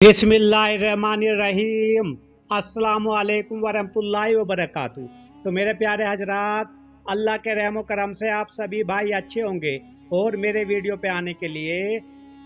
बिस्मिल्लाहिर्रहमानिर्रहीम। अस्सलामुअलैकुम वरहमतुल्लाहि वबरकातुहू। तो मेरे प्यारे हजरात, अल्लाह के रहमो करम से आप सभी भाई अच्छे होंगे और मेरे वीडियो पे आने के लिए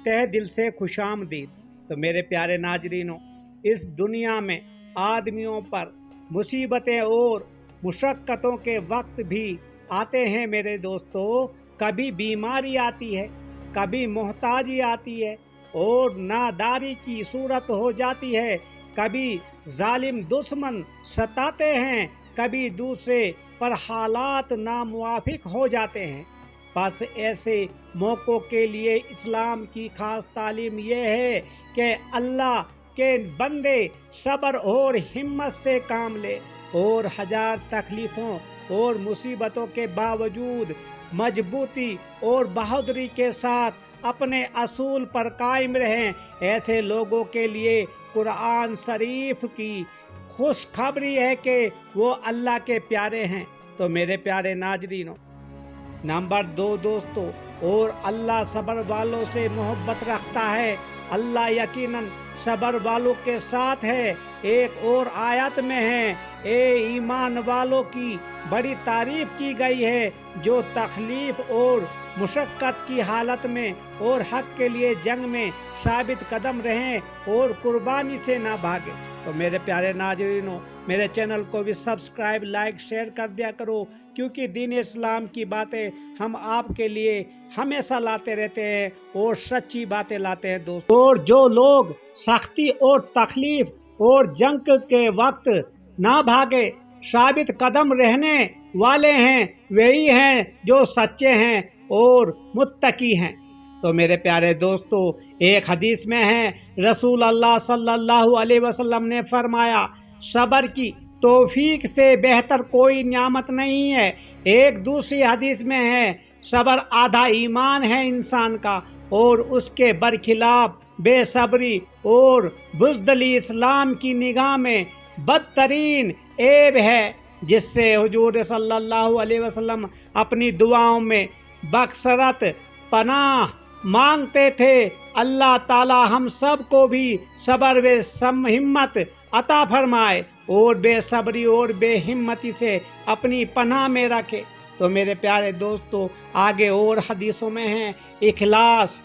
तहे दिल से खुशामदीद। तो मेरे प्यारे नाजरीनों, इस दुनिया में आदमियों पर मुसीबतें और मुशक्क़तों के वक्त भी आते हैं मेरे दोस्तों। कभी बीमारी आती है, कभी मोहताजी आती है और नादारी की सूरत हो जाती है, कभी जालिम दुश्मन सताते हैं, कभी दूसरे पर हालात नामुवाफिक हो जाते हैं। बस ऐसे मौक़ों के लिए इस्लाम की खास तालीम यह है कि अल्लाह के बंदे सब्र और हिम्मत से काम ले और हजार तकलीफ़ों और मुसीबतों के बावजूद मजबूती और बहादुरी के साथ अपने असूल पर कायम रहें। ऐसे लोगों के लिए कुरान शरीफ की खुशखबरी है कि वो अल्लाह के प्यारे हैं। तो मेरे प्यारे नाजरीनों, नंबर 2 दोस्तों, और अल्लाह सब्र वालों से मोहब्बत रखता है। अल्लाह यकीनन सब्र वालों के साथ है। एक और आयत में है, ए ईमान वालों की बड़ी तारीफ की गई है जो तकलीफ और मुशक्क़त की हालत में और हक के लिए जंग में साबित कदम रहें और कुर्बानी से ना भागे। तो मेरे प्यारे नाज़रीनों, मेरे चैनल को भी सब्सक्राइब, लाइक, शेयर कर दिया करो, क्योंकि दीन इस्लाम की बातें हम आपके लिए हमेशा लाते रहते हैं और सच्ची बातें लाते हैं दोस्तों। और जो लोग सख्ती और तकलीफ और जंग के वक्त ना भागे, साबित कदम रहने वाले हैं, वही हैं जो सच्चे हैं और मुत्तकी हैं। तो मेरे प्यारे दोस्तों, एक हदीस में है, रसूल अल्लाह सल्लल्लाहु अलैहि वसल्लम ने फरमाया, सब्र की तौफीक से बेहतर कोई नियामत नहीं है। एक दूसरी हदीस में है, सब्र आधा ईमान है इंसान का और उसके बरखिलाफ बेसब्री और बुज़दिली इस्लाम की निगाह में बदतरीन ऐब है, जिससे हुजूर सल्लल्लाहु अलैहि वसल्लम अपनी दुआओं में बकसरत पनाह मांगते थे। अल्लाह ताला हम सब को भी सब्र व हिम्मत अता फरमाए और बेसब्री और बेहिम्मती से अपनी पनाह में रखे। तो मेरे प्यारे दोस्तों, आगे और हदीसों में है, इखलास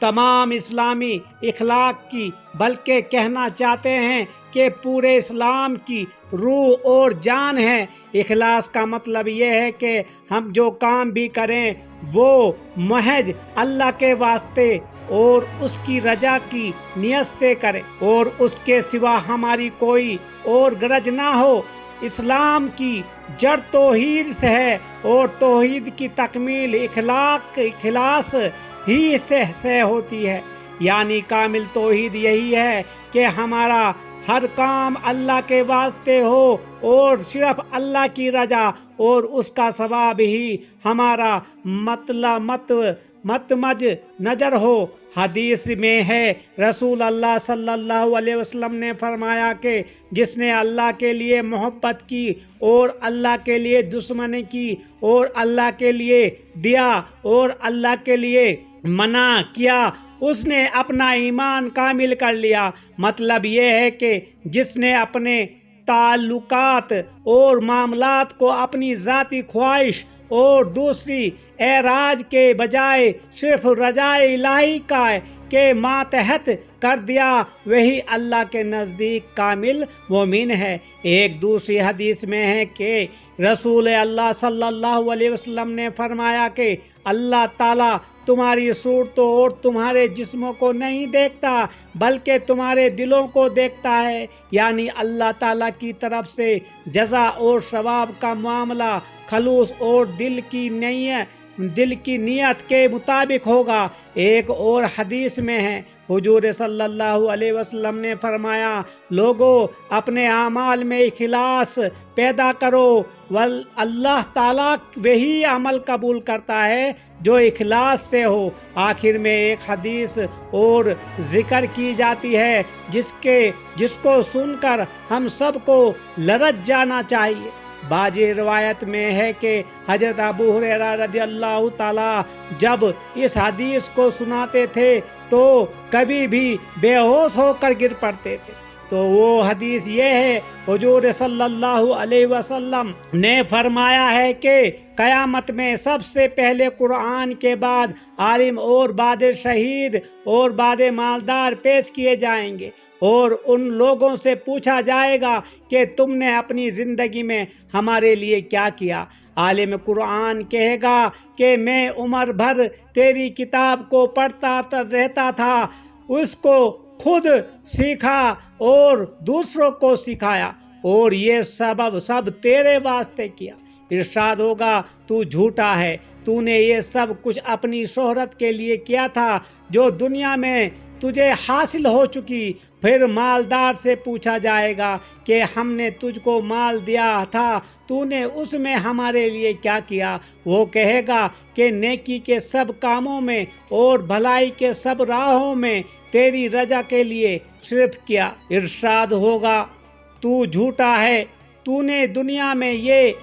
तमाम इस्लामी इखलाक की, बल्कि कहना चाहते हैं कि पूरे इस्लाम की रूह और जान है। इखलास का मतलब ये है कि हम जो काम भी करें वो महज अल्लाह के वास्ते और उसकी रजा की नियत से करें और उसके सिवा हमारी कोई और गरज ना हो। इस्लाम की जड़ तौहीद से है और तौहीद की तकमील इखलास ही से होती है। यानी कामिल तौहीद यही है कि हमारा हर काम अल्लाह के वास्ते हो और सिर्फ अल्लाह की रजा और उसका सवाब ही हमारा मतमज नजर हो। हदीस में है, रसूल अल्लाह सल्लल्लाहु अलैहि वसल्लम ने फरमाया कि जिसने अल्लाह के लिए मोहब्बत की और अल्लाह के लिए दुश्मनी की और अल्लाह के लिए दिया और अल्लाह के लिए मना किया, उसने अपना ईमान कामिल कर लिया। मतलब ये है कि जिसने अपने ताल्लुकात और मामलात को अपनी ज़ाती ख्वाहिश और दूसरी एराज के बजाय सिर्फ रजाए इलाही का के मातहत कर दिया, वही अल्लाह के नज़दीक कामिल मोमिन है। एक दूसरी हदीस में है कि रसूल अल्लाह सल्लल्लाहु अलैहि वसल्लम ने फरमाया कि अल्लाह ताला तुम्हारी सूरतों और तुम्हारे जिस्मों को नहीं देखता, बल्कि तुम्हारे दिलों को देखता है। यानी अल्लाह ताला की तरफ से जज़ा और सवाब का मामला खलूस और दिल की नियत के मुताबिक होगा। एक और हदीस में है, हुजूर सल्लल्लाहु अलैहि वसल्लम ने फरमाया, लोगों अपने आमाल में इखलास पैदा करो, वल अल्लाह ताला वही अमल कबूल करता है जो इखलास से हो। आखिर में एक हदीस और जिक्र की जाती है जिसको सुनकर हम सबको लरज़ जाना चाहिए। बाजी रिवायत में है कि हजरत अबू हुरैरा रज़ियल्लाहु ताला जब इस हदीस को सुनाते थे تو कभी भी बेहोश होकर गिर पड़ते थे। तो वो हदीस ये है, हुजूर सल्लल्लाहु अलैहि वसल्लम ने फरमाया है कि क़यामत में सबसे पहले कुरान के बाद आलिम और बाद शहीद और बाद मालदार पेश किए जाएंगे, और उन लोगों से पूछा जाएगा कि तुमने अपनी ज़िंदगी में हमारे लिए क्या किया। आलिम कुरान कहेगा कि मैं उम्र भर तेरी किताब को पढ़ता रहता था, उसको खुद सीखा और दूसरों को सिखाया, और ये सब तेरे वास्ते किया। इरशाद होगा, तू झूठा है, तूने ये सब कुछ अपनी शोहरत के लिए किया था जो दुनिया में तुझे हासिल हो चुकी। फिर मालदार से पूछा जाएगा कि हमने तुझको माल दिया था, तूने उसमें हमारे लिए क्या किया। वो कहेगा कि नेकी के सब कामों में और भलाई के सब राहों में तेरी रजा के लिए सिर्फ किया। इरशाद होगा, तू झूठा है, तूने दुनिया में ये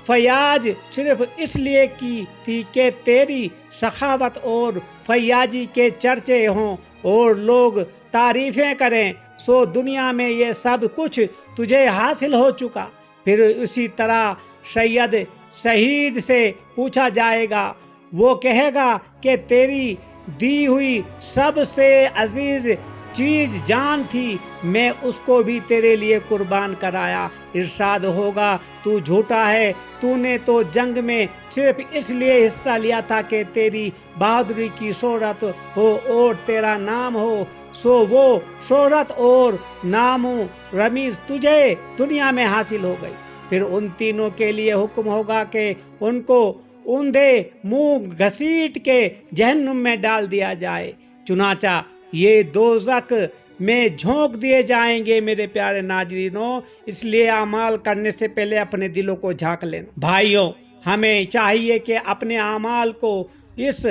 फयाज सिर्फ इसलिए की थी कि तेरी सखावत और फयाजी के चर्चे हों और लोग तारीफ़ें करें, सो दुनिया में ये सब कुछ तुझे हासिल हो चुका। फिर उसी तरह सैयद शहीद से पूछा जाएगा, वो कहेगा कि तेरी दी हुई सबसे अजीज चीज़ जान थी, मैं उसको भी तेरे लिए कुर्बान कराया। इरशाद होगा, तू झूठा है, तूने तो जंग में सिर्फ इसलिए हिस्सा लिया था कि तेरी बहादुरी की शोहरत हो और तेरा नाम हो, सो वो शोहरत और नामो रमीज तुझे दुनिया में हासिल हो गई। फिर उन तीनों के लिए हुक्म होगा कि उनको ऊंधे मुंह घसीट के जहन्नुम में डाल दिया जाए, चुनाचा ये दोज़ख में झोंक दिए जाएंगे। मेरे प्यारे नाज़रीनों, इसलिए अमाल करने से पहले अपने दिलों को झांक लेना। भाइयों, हमें चाहिए कि अपने अमाल को इस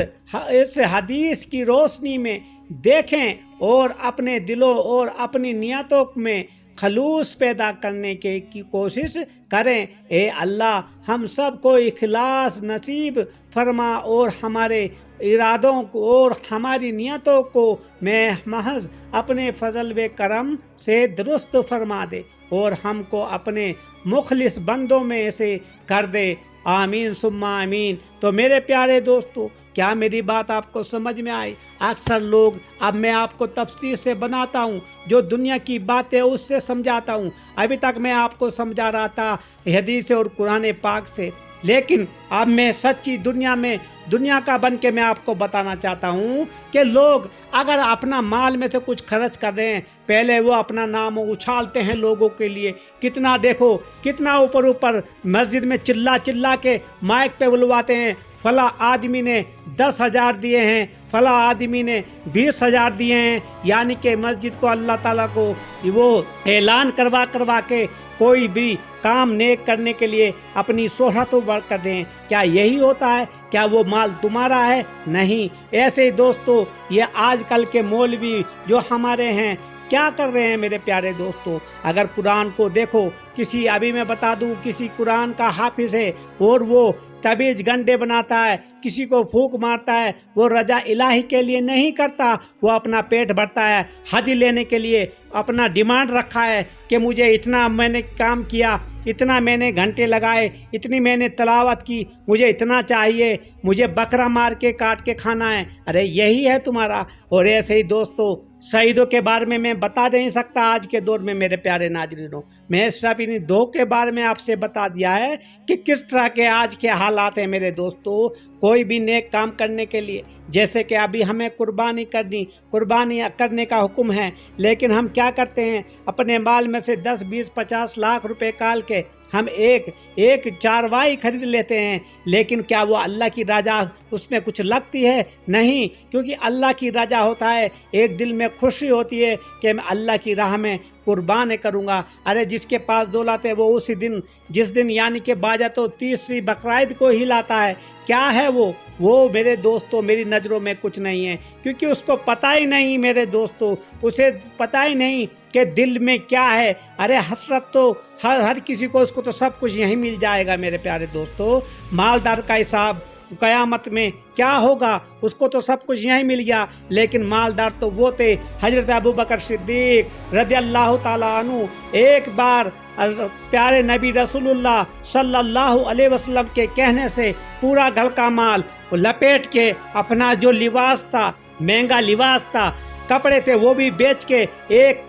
हदीस की रोशनी में देखें और अपने दिलों और अपनी नियतों में खलूस पैदा करने की कोशिश करें। ए अल्लाह, हम सब को इखलास नसीब फरमा और हमारे इरादों को और हमारी नियतों को मैं महज अपने फजल व करम से दुरुस्त फरमा दे और हमको अपने मुखलिस बंदों में से कर दे। आमीन सुम्मा आमीन। तो मेरे प्यारे दोस्तों, क्या मेरी बात आपको समझ में आई? अक्सर लोग, अब मैं आपको तफसीर से बनाता हूँ, जो दुनिया की बातें उससे समझाता हूँ। अभी तक मैं आपको समझा रहा था हदीस और कुरान पाक से, लेकिन अब मैं सच्ची दुनिया का बन के मैं आपको बताना चाहता हूँ कि लोग अगर अपना माल में से कुछ खर्च कर रहे हैं, पहले वो अपना नाम उछालते हैं लोगों के लिए। कितना देखो, कितना ऊपर मस्जिद में चिल्ला चिल्ला के माइक पे बुलवाते हैं, फला आदमी ने 10,000 दिए हैं, फला आदमी ने 20,000 दिए हैं, यानी कि मस्जिद को, अल्लाह ताला को वो ऐलान करवा के कोई भी काम नेक करने के लिए अपनी शोहरत बढ़ कर दें। क्या यही होता है? क्या वो माल तुम्हारा है? नहीं। ऐसे ही दोस्तों, ये आजकल के मौलवी जो हमारे हैं क्या कर रहे हैं मेरे प्यारे दोस्तों? अगर कुरान को देखो, अभी मैं बता दूं, किसी कुरान का हाफिज है और वो तबीज गंडे बनाता है, किसी को फूंक मारता है, वो रजा इलाही के लिए नहीं करता, वो अपना पेट भरता है। हज लेने के लिए अपना डिमांड रखा है कि मुझे इतना मैंने काम किया, इतना मैंने घंटे लगाए, इतनी मैंने तलावत की, मुझे इतना चाहिए, मुझे बकरा मार के काट के खाना है। अरे यही है तुम्हारा। और ऐसे ही दोस्तों, शहीदों के बारे में मैं बता नहीं सकता आज के दौर में मेरे प्यारे नाज़रीनों। मैं सिर्फ इन दो के बारे में आपसे बता दिया है कि किस तरह के आज के हालात हैं मेरे दोस्तों। कोई भी नेक काम करने के लिए, जैसे कि अभी हमें कुर्बानी करने का हुक्म है, लेकिन हम क्या करते हैं, अपने माल में से 10, 20, 50 लाख रुपए काल के हम एक चारवाई खरीद लेते हैं। लेकिन क्या वो अल्लाह की रजा उसमें कुछ लगती है? नहीं, क्योंकि अल्लाह की रजा होता है, एक दिल में खुशी होती है कि मैं अल्लाह की राह में कुर्बान करूँगा। अरे जिसके पास दौलत है वो उसी दिन, जिस दिन यानी कि बाजा तो तीसरी बकराईद को ही लाता है। क्या है वो मेरे दोस्तों मेरी नज़रों में कुछ नहीं है, क्योंकि उसको पता ही नहीं मेरे दोस्तों, उसे पता ही नहीं कि दिल में क्या है। अरे हसरत तो हर किसी को, उसको तो सब कुछ यहीं मिल जाएगा मेरे प्यारे दोस्तों। मालदार का हिसाब क़यामत में क्या होगा, उसको तो सब कुछ यहीं मिल गया, लेकिन मालदार तो वो थे हजरत अबू बकर सिद्दीक रज़ी अल्लाह ताला अन्हु। एक बार प्यारे नबी रसूलुल्लाह सल्लल्लाहु अलैहि वसल्लम के कहने से पूरा घर का माल लपेट के, अपना जो लिबास था, महंगा लिबास था, कपड़े थे, वो भी बेच के एक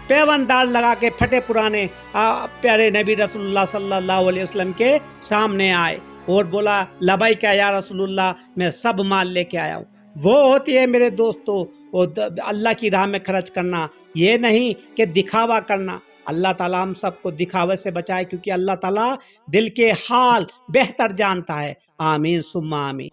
पेवनदार लगा के फटे पुराने प्यारे नबी रसूलुल्लाह सल्लल्लाहु अलैहि वसल्लम के सामने आए और बोला, लबैक क्या या रसूलुल्लाह, मैं सब माल लेके आया हूँ। वो होती है मेरे दोस्तों वो अल्लाह की राह में खर्च करना, ये नहीं कि दिखावा करना। अल्लाह ताला हम सबको दिखावे से बचाए, क्योंकि अल्लाह ताला दिल के हाल बेहतर जानता है। आमीन सुम्मा आमीन।